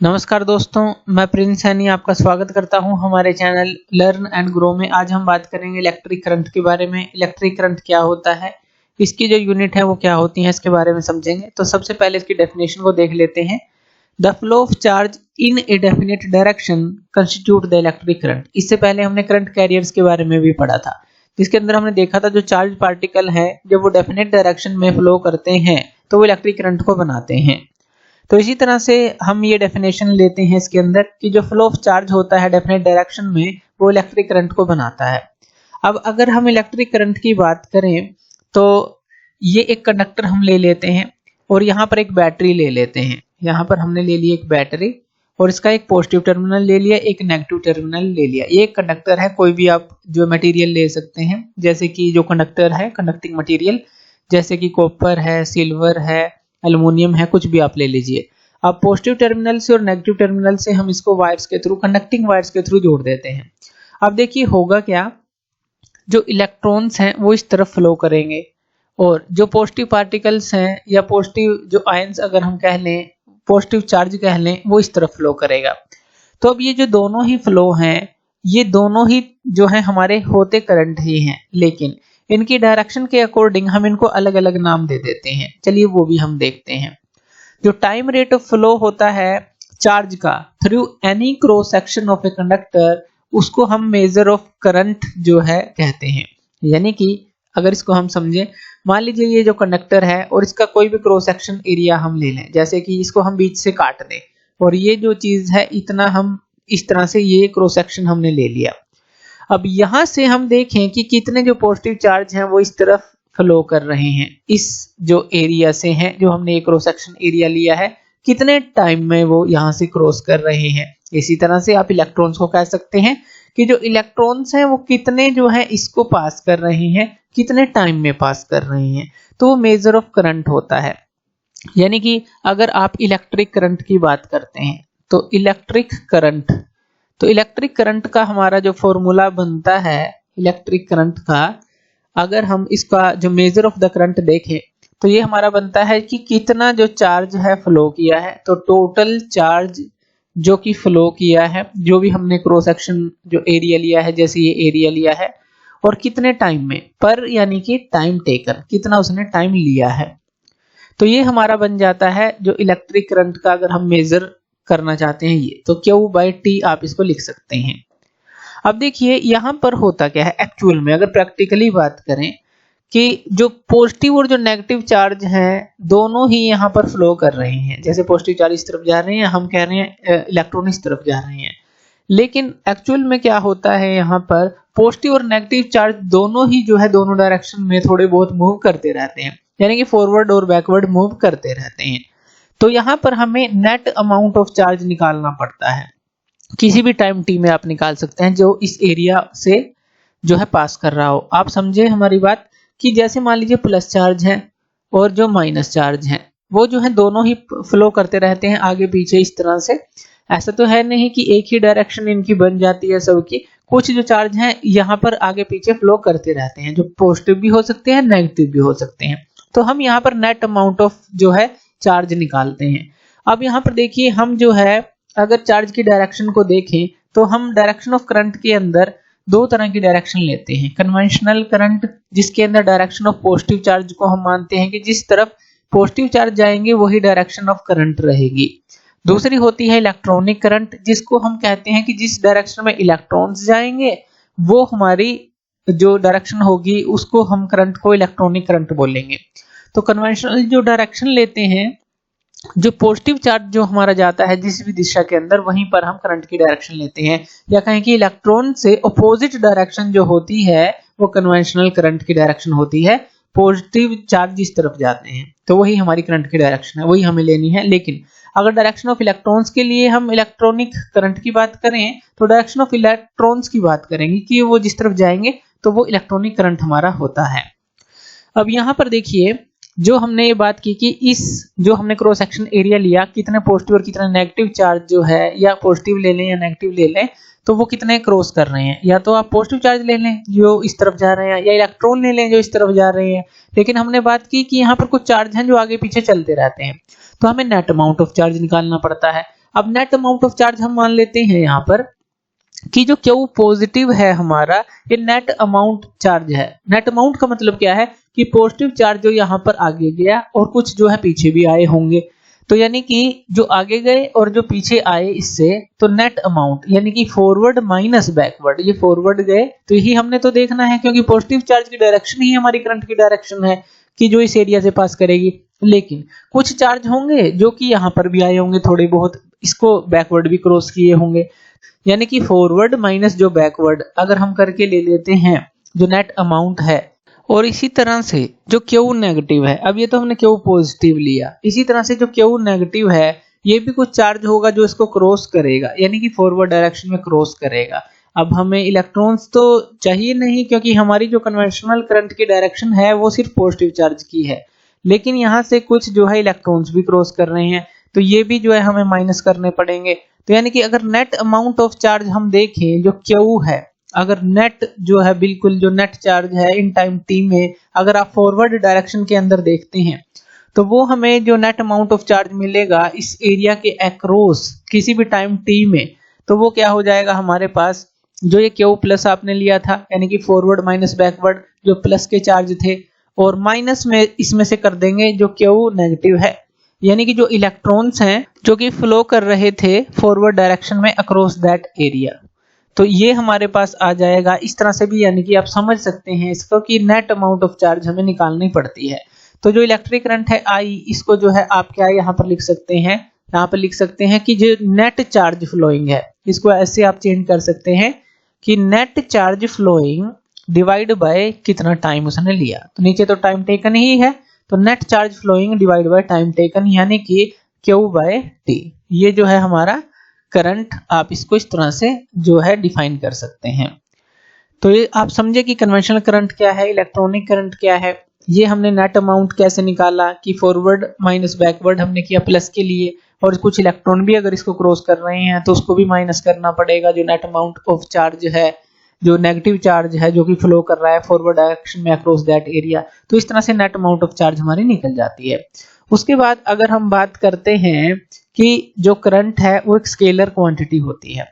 नमस्कार दोस्तों, मैं प्रिंस सैनी आपका स्वागत करता हूं हमारे चैनल लर्न एंड ग्रो में। आज हम बात करेंगे इलेक्ट्रिक करंट के बारे में। इलेक्ट्रिक करंट क्या होता है, इसकी जो यूनिट है वो क्या होती है, इसके बारे में समझेंगे। तो सबसे पहले इसकी डेफिनेशन को देख लेते हैं। The flow of charge in a definite direction constitute the electric current. इससे पहले हमने करंट कैरियर्स के बारे में भी पढ़ा था, जिसके अंदर हमने देखा था जो चार्ज पार्टिकल है जब वो डेफिनेट डायरेक्शन में फ्लो करते हैं तो वो इलेक्ट्रिक करंट को बनाते हैं। तो इसी तरह से हम ये डेफिनेशन लेते हैं इसके अंदर कि जो फ्लो ऑफ चार्ज होता है डेफिनेट डायरेक्शन में वो इलेक्ट्रिक करंट को बनाता है। अब अगर हम इलेक्ट्रिक करंट की बात करें तो ये एक कंडक्टर हम ले लेते हैं और यहाँ पर एक बैटरी ले लेते हैं। यहाँ पर हमने ले ली एक बैटरी और इसका एक पॉजिटिव टर्मिनल ले लिया, एक नेगेटिव टर्मिनल ले लिया। ये एक कंडक्टर है, कोई भी आप जो मटेरियल ले सकते हैं, जैसे कि जो कंडक्टर है कंडक्टिंग मटेरियल, जैसे कि कॉपर है, सिल्वर है, एल्युमिनियम है, कुछ भी आप ले लीजिए। अब पॉजिटिव टर्मिनल से और नेगेटिव टर्मिनल से हम इसको वायर्स के थ्रू, कंडक्टिंग वायर्स के थ्रू जोड़ देते हैं। अब देखिए होगा क्या, जो इलेक्ट्रॉन्स हैं वो इस तरफ फ्लो करेंगे और जो पॉजिटिव पार्टिकल्स हैं या पॉजिटिव जो आयंस अगर हम कह लें, पॉजिटिव चार्ज कह लें, वो इस तरफ फ्लो करेगा। तो अब ये जो दोनों ही फ्लो हैं, ये दोनों ही जो है हमारे होते करंट ही हैं, लेकिन इनकी डायरेक्शन के अकॉर्डिंग हम इनको अलग अलग नाम दे देते हैं। चलिए वो भी हम देखते हैं। जो टाइम रेट ऑफ फ्लो होता है चार्ज का through any cross section of a conductor, उसको हम मेजर ऑफ करंट जो है कहते हैं। यानी कि अगर इसको हम समझें, मान लीजिए ये जो कंडक्टर है और इसका कोई भी क्रॉस सेक्शन एरिया हम ले लें, जैसे कि इसको हम बीच से काट दें और ये जो चीज है इतना, हम इस तरह से ये क्रॉस सेक्शन हमने ले लिया। अब यहां से हम देखें कि कितने जो पॉजिटिव चार्ज हैं वो इस तरफ फ्लो कर रहे हैं, इस जो एरिया से हैं, जो हमने एक क्रॉस सेक्शन एरिया लिया है, कितने टाइम में वो यहां से क्रॉस कर रहे हैं। इसी तरह से आप इलेक्ट्रॉन्स को कह सकते हैं कि जो इलेक्ट्रॉन्स हैं वो कितने जो है इसको पास कर रहे हैं, कितने टाइम में पास कर रहे हैं। तो वो मेजर ऑफ करंट होता है। यानी कि अगर आप इलेक्ट्रिक करंट की बात करते हैं तो इलेक्ट्रिक करंट का हमारा जो फॉर्मूला बनता है इलेक्ट्रिक करंट का, अगर हम इसका जो मेजर ऑफ द करंट देखें तो ये हमारा बनता है कि कितना जो चार्ज है फ्लो किया है। तो टोटल चार्ज जो कि फ्लो किया है, जो भी हमने क्रॉस सेक्शन जो एरिया लिया है, जैसे ये एरिया लिया है, और कितने टाइम में, पर यानी कि टाइम टेकन, कितना उसने टाइम लिया है। तो ये हमारा बन जाता है जो इलेक्ट्रिक करंट का अगर हम मेजर करना चाहते हैं ये, तो Q/T आप इसको लिख सकते हैं। अब देखिए यहां पर होता क्या है एक्चुअल में, अगर प्रैक्टिकली बात करें कि जो पॉजिटिव और जो नेगेटिव चार्ज हैं दोनों ही यहां पर फ्लो कर रहे हैं। जैसे पॉजिटिव चार्ज इस तरफ जा रहे हैं, हम कह रहे हैं इलेक्ट्रॉन इस तरफ जा रहे हैं, लेकिन एक्चुअल में क्या होता है, यहाँ पर पॉजिटिव और नेगेटिव चार्ज दोनों ही जो है दोनों डायरेक्शन में थोड़े बहुत मूव करते रहते हैं, यानी कि फॉरवर्ड और बैकवर्ड मूव करते रहते हैं। तो यहाँ पर हमें नेट अमाउंट ऑफ चार्ज निकालना पड़ता है। किसी भी टाइम t में आप निकाल सकते हैं जो इस एरिया से जो है पास कर रहा हो। आप समझे हमारी बात कि जैसे मान लीजिए प्लस चार्ज है और जो माइनस चार्ज है वो जो है दोनों ही फ्लो करते रहते हैं आगे पीछे इस तरह से। ऐसा तो है नहीं कि एक ही डायरेक्शन इनकी बन जाती है सबकी, कुछ जो चार्ज हैं यहाँ पर आगे पीछे फ्लो करते रहते हैं, जो पॉजिटिव भी हो सकते हैं, नेगेटिव भी हो सकते हैं। तो हम यहाँ पर नेट अमाउंट ऑफ जो है चार्ज निकालते हैं। अब यहाँ पर देखिए हम जो है अगर चार्ज की डायरेक्शन को देखें तो हम डायरेक्शन ऑफ करंट के अंदर दो तरह की डायरेक्शन लेते हैं। कन्वेंशनल करंट, जिसके अंदर डायरेक्शन ऑफ पॉजिटिव चार्ज को हम मानते हैं कि जिस तरफ पॉजिटिव चार्ज जाएंगे वही डायरेक्शन ऑफ करंट रहेगी। दूसरी होती है इलेक्ट्रॉनिक करंट, जिसको हम कहते हैं कि जिस डायरेक्शन में इलेक्ट्रॉन्स जाएंगे वो हमारी जो डायरेक्शन होगी उसको हम करंट को इलेक्ट्रॉनिक करंट बोलेंगे। तो कन्वेंशनल जो डायरेक्शन लेते हैं, जो पॉजिटिव चार्ज जो हमारा जाता है जिस भी दिशा के अंदर, वहीं पर हम करंट की डायरेक्शन लेते हैं। या कहें कि इलेक्ट्रॉन से अपोजिट डायरेक्शन जो होती है वो कन्वेंशनल करंट की डायरेक्शन होती है। पॉजिटिव चार्ज जिस तरफ जाते हैं तो वही हमारी करंट की डायरेक्शन है, वही हमें लेनी है। लेकिन अगर डायरेक्शन ऑफ इलेक्ट्रॉन्स के लिए हम इलेक्ट्रॉनिक करंट की बात करें तो डायरेक्शन ऑफ इलेक्ट्रॉन्स की बात करेंगे कि वो जिस तरफ जाएंगे तो वो इलेक्ट्रॉनिक करंट हमारा होता है। अब यहाँ पर देखिए जो हमने ये बात की कि इस जो हमने क्रॉस सेक्शन एरिया लिया, कितने पॉजिटिव और कितने नेगेटिव चार्ज जो है, या पॉजिटिव ले लें या नेगेटिव ले लें, तो वो कितने क्रॉस कर रहे हैं। या तो आप पॉजिटिव चार्ज ले लें जो इस तरफ जा रहे हैं, या इलेक्ट्रॉन ले लें जो इस तरफ जा रहे हैं। लेकिन हमने बात की कि यहाँ पर कुछ चार्ज हैं जो आगे पीछे चलते रहते हैं, तो हमें नेट अमाउंट ऑफ चार्ज निकालना पड़ता है। अब नेट अमाउंट ऑफ चार्ज हम मान लेते हैं यहाँ पर कि जो Q पॉजिटिव है हमारा, ये नेट अमाउंट चार्ज है। नेट अमाउंट का मतलब क्या है कि पॉजिटिव चार्ज जो यहाँ पर आगे गया और कुछ जो है पीछे भी आए होंगे, तो यानी कि जो आगे गए और जो पीछे आए इससे, तो नेट अमाउंट यानी कि फॉरवर्ड माइनस बैकवर्ड, ये फॉरवर्ड गए तो यही हमने तो देखना है, क्योंकि पॉजिटिव चार्ज की डायरेक्शन ही हमारी करंट की डायरेक्शन है कि जो इस एरिया से पास करेगी। लेकिन कुछ चार्ज होंगे जो कि यहाँ पर भी आए होंगे, थोड़े बहुत इसको बैकवर्ड भी क्रॉस किए होंगे, यानी कि फॉरवर्ड माइनस जो बैकवर्ड अगर हम करके ले लेते हैं जो नेट अमाउंट है। और इसी तरह से जो Q नेगेटिव है, अब ये तो हमने Q पॉजिटिव लिया, इसी तरह से जो Q नेगेटिव है ये भी कुछ चार्ज होगा जो इसको क्रॉस करेगा, यानी कि फॉरवर्ड डायरेक्शन में क्रॉस करेगा। अब हमें इलेक्ट्रॉन्स तो चाहिए नहीं, क्योंकि हमारी जो कन्वेंशनल करंट की डायरेक्शन है वो सिर्फ पॉजिटिव चार्ज की है, लेकिन यहाँ से कुछ जो है इलेक्ट्रॉन्स भी क्रॉस कर रहे हैं, तो ये भी जो है हमें माइनस करने पड़ेंगे। तो यानी कि अगर नेट अमाउंट ऑफ चार्ज हम देखें जो Q है, अगर नेट जो है बिल्कुल जो नेट चार्ज है इन टाइम t में, अगर आप फॉरवर्ड डायरेक्शन के अंदर देखते हैं तो वो हमें जो नेट अमाउंट ऑफ चार्ज मिलेगा इस एरिया के अक्रॉस किसी भी टाइम t में, तो वो क्या हो जाएगा हमारे पास, जो ये Q प्लस आपने लिया था यानी कि फॉरवर्ड माइनस बैकवर्ड जो प्लस के चार्ज थे, और माइनस में इसमें से कर देंगे जो Q नेगेटिव है, यानी कि जो इलेक्ट्रॉन्स हैं जो कि फ्लो कर रहे थे फॉरवर्ड डायरेक्शन में अक्रॉस दैट एरिया, तो ये हमारे पास आ जाएगा इस तरह से भी, यानी कि आप समझ सकते हैं इसको कि नेट अमाउंट ऑफ चार्ज हमें निकालनी पड़ती है। तो जो इलेक्ट्रिक करंट है I, इसको जो है आप क्या यहाँ पर लिख सकते हैं, यहाँ पर लिख सकते हैं कि जो नेट चार्ज फ्लोइंग है, इसको ऐसे आप चेंज कर सकते हैं कि net charge flowing divide by कितना टाइम उसने लिया, तो नीचे तो टाइम टेकन ही है, तो net charge flowing divide by time taken यानी कि Q बाय T, ये जो है हमारा करंट, आप इसको इस तरह से जो है डिफाइन कर सकते हैं। तो ये आप समझे कि कन्वेंशनल करंट क्या है, इलेक्ट्रॉनिक करंट क्या है। ये हमने नेट अमाउंट कैसे निकाला कि फॉरवर्ड माइनस बैकवर्ड हमने किया प्लस के लिए, और कुछ इलेक्ट्रॉन भी अगर इसको क्रॉस कर रहे हैं तो उसको भी माइनस करना पड़ेगा, जो नेट अमाउंट ऑफ चार्ज है, जो नेगेटिव चार्ज है जो कि फ्लो कर रहा है फॉरवर्ड डायरेक्शन में अक्रॉस दैट एरिया, तो इस तरह से नेट अमाउंट ऑफ चार्ज हमारी निकल जाती है। उसके बाद अगर हम बात करते हैं कि जो करंट है वो एक स्केलर क्वांटिटी होती है।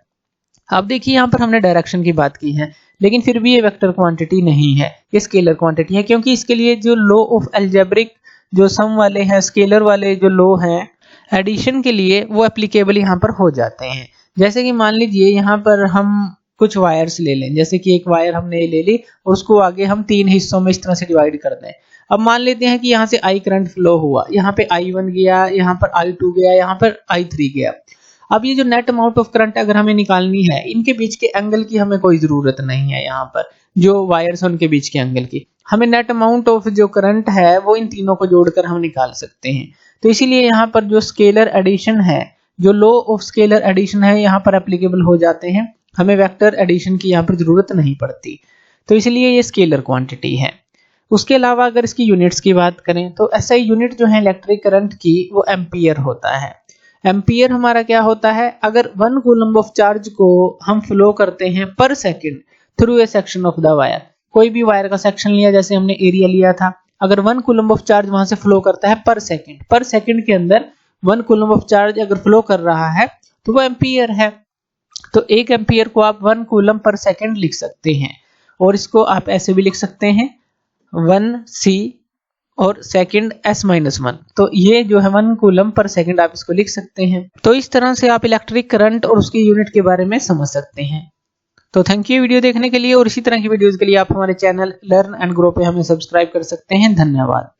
अब देखिए यहाँ पर हमने डायरेक्शन की बात की है, लेकिन फिर भी ये वेक्टर क्वांटिटी नहीं है, ये स्केलर क्वांटिटी है, क्योंकि इसके लिए जो लॉ ऑफ अलजेब्रिक जो सम वाले हैं, स्केलर वाले जो लॉ हैं एडिशन के लिए, वो एप्लीकेबल यहाँ पर हो जाते हैं। जैसे कि मान लीजिए यहाँ पर हम कुछ वायर्स ले लें, जैसे कि एक वायर हमने ले ली और उसको आगे हम 3 हिस्सों में इस तरह से डिवाइड कर दें। अब मान लेते हैं कि यहाँ से I करंट फ्लो हुआ, यहाँ पे I1 गया, यहाँ पर I2 गया, यहाँ पर I3 गया। अब ये जो नेट अमाउंट ऑफ करंट अगर हमें निकालनी है, इनके बीच के एंगल की हमें कोई जरूरत नहीं है, यहाँ पर जो वायर्स हैं उनके बीच के एंगल की, हमें नेट अमाउंट ऑफ जो करंट है वो इन तीनों को जोड़कर हम निकाल सकते हैं। तो इसीलिए यहाँ पर जो स्केलर एडिशन है, जो लॉ ऑफ स्केलर एडिशन है यहाँ पर एप्लीकेबल हो जाते हैं, हमें वेक्टर एडिशन की यहाँ पर जरूरत नहीं पड़ती, तो इसलिए ये स्केलर क्वांटिटी है। उसके अलावा अगर इसकी यूनिट्स की बात करें तो ऐसा ही यूनिट जो है इलेक्ट्रिक करंट की वो एम्पियर होता है। एम्पियर हमारा क्या होता है, अगर 1 कूलम ऑफ चार्ज को हम फ्लो करते हैं पर second through A section of the wire, कोई भी वायर का सेक्शन लिया, जैसे हमने एरिया लिया था, अगर 1 कूलम ऑफ चार्ज वहां से फ्लो करता है पर सेकंड के अंदर 1 कूलम ऑफ चार्ज अगर फ्लो कर रहा है तो वो एम्पियर है। तो 1 एम्पियर को आप 1 कूलम पर सेकंड लिख सकते हैं, और इसको आप ऐसे भी लिख सकते हैं 1c और सेकंड s-1, तो ये जो है 1 कूलम पर सेकंड आप इसको लिख सकते हैं। तो इस तरह से आप इलेक्ट्रिक करंट और उसकी यूनिट के बारे में समझ सकते हैं। तो थैंक यू वीडियो देखने के लिए, और इसी तरह की वीडियोस के लिए आप हमारे चैनल लर्न एंड ग्रो पे हमें सब्सक्राइब कर सकते हैं। धन्यवाद।